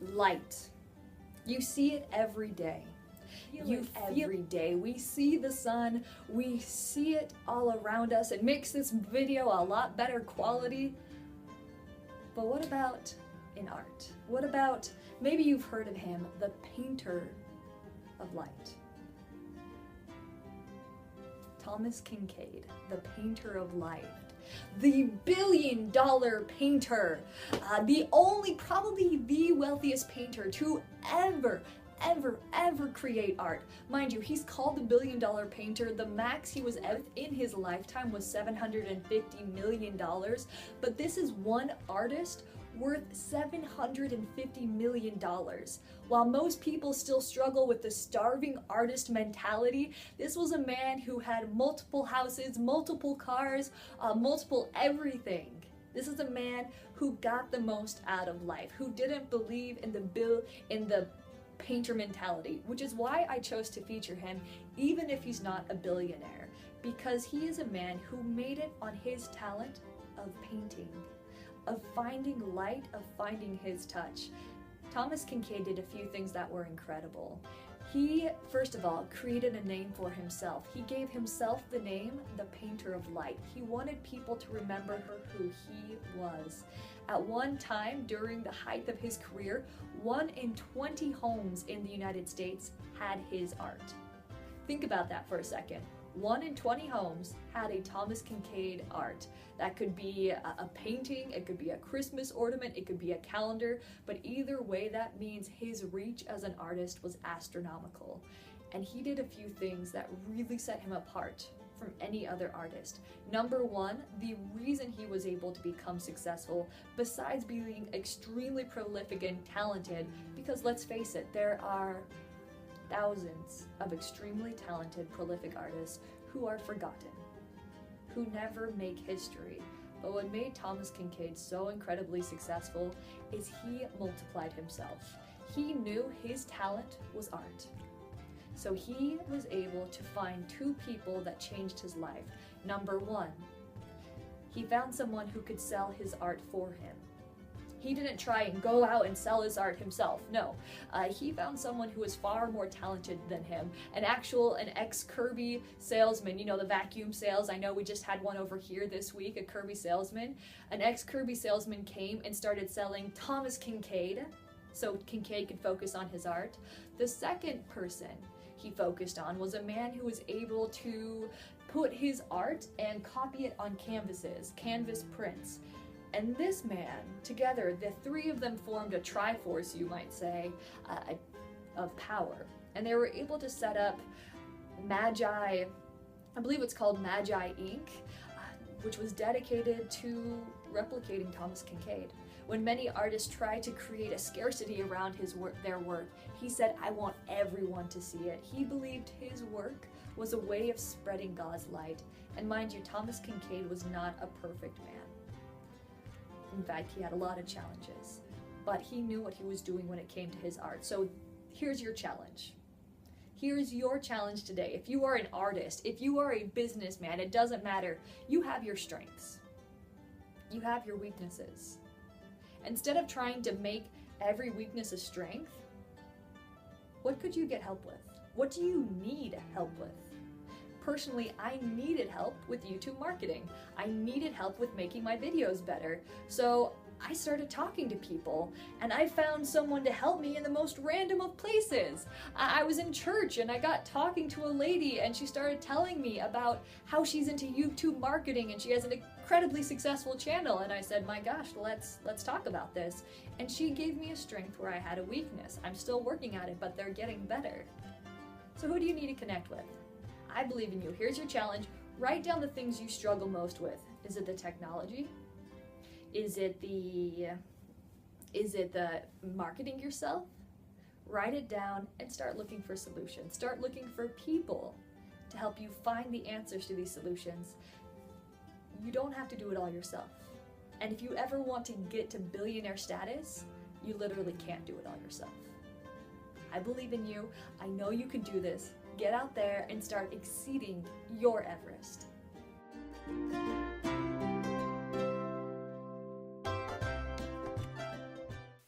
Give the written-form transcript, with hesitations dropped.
Light. You see it every day. Every day. We see the sun, we see it all around us. It makes this video a lot better quality. But what about in art? What about, maybe you've heard of him, the painter of light. Thomas Kinkade, the painter of light. The billion-dollar painter, probably the wealthiest painter to ever create art. Mind you, he's called the billion-dollar painter. The max he was in his lifetime was $750 million, but this is one artist worth $750 million. While most people still struggle with the starving artist mentality, this was a man who had multiple houses, multiple cars, multiple everything. This is a man who got the most out of life, who didn't believe in the painter mentality, which is why I chose to feature him, even if he's not a billionaire, because he is a man who made it on his talent of painting, of finding light, of finding his touch. Thomas Kinkade did a few things that were incredible. He, first of all, created a name for himself. He gave himself the name, the Painter of Light. He wanted people to remember who he was. At one time, during the height of his career, 1 in 20 homes in the United States had his art. Think about that for a second. 1 in 20 homes had a Thomas Kinkade art. That could be a painting, it could be a Christmas ornament, it could be a calendar, but either way, that means his reach as an artist was astronomical. And he did a few things that really set him apart from any other artist. Number one, the reason he was able to become successful, besides being extremely prolific and talented, because let's face it, there are thousands of extremely talented, prolific artists who are forgotten, who never make history. But what made Thomas Kinkade so incredibly successful is he multiplied himself. He knew his talent was art. So he was able to find 2 people that changed his life. Number one, he found someone who could sell his art for him. He didn't try and go out and sell his art himself, no. He found someone who was far more talented than him, an ex-Kirby salesman, you know, the vacuum sales. I know we just had one over here this week, a Kirby salesman. An ex-Kirby salesman came and started selling Thomas Kinkade, so Kinkade could focus on his art. The second person he focused on was a man who was able to put his art and copy it on canvas prints. And this man, together, the 3 of them formed a triforce, you might say, of power. And they were able to set up Magi, I believe it's called Magi Inc., which was dedicated to replicating Thomas Kinkade. When many artists tried to create a scarcity around their work, he said, I want everyone to see it. He believed his work was a way of spreading God's light. And mind you, Thomas Kinkade was not a perfect man. In fact, he had a lot of challenges, but he knew what he was doing when it came to his art. So here's your challenge. Here's your challenge today. If you are an artist, if you are a businessman, it doesn't matter. You have your strengths. You have your weaknesses. Instead of trying to make every weakness a strength, what could you get help with? What do you need help with? Personally, I needed help with YouTube marketing. I needed help with making my videos better. So I started talking to people, and I found someone to help me in the most random of places. I was in church and I got talking to a lady, and she started telling me about how she's into YouTube marketing and she has an incredibly successful channel. And I said, my gosh, let's talk about this. And she gave me a strength where I had a weakness. I'm still working at it, but they're getting better. So who do you need to connect with? I believe in you. Here's your challenge. Write down the things you struggle most with. Is it the technology? Is it the marketing yourself? Write it down and start looking for solutions. Start looking for people to help you find the answers to these solutions. You don't have to do it all yourself. And if you ever want to get to billionaire status, you literally can't do it all yourself. I believe in you. I know you can do this. Get out there and start exceeding your Everest.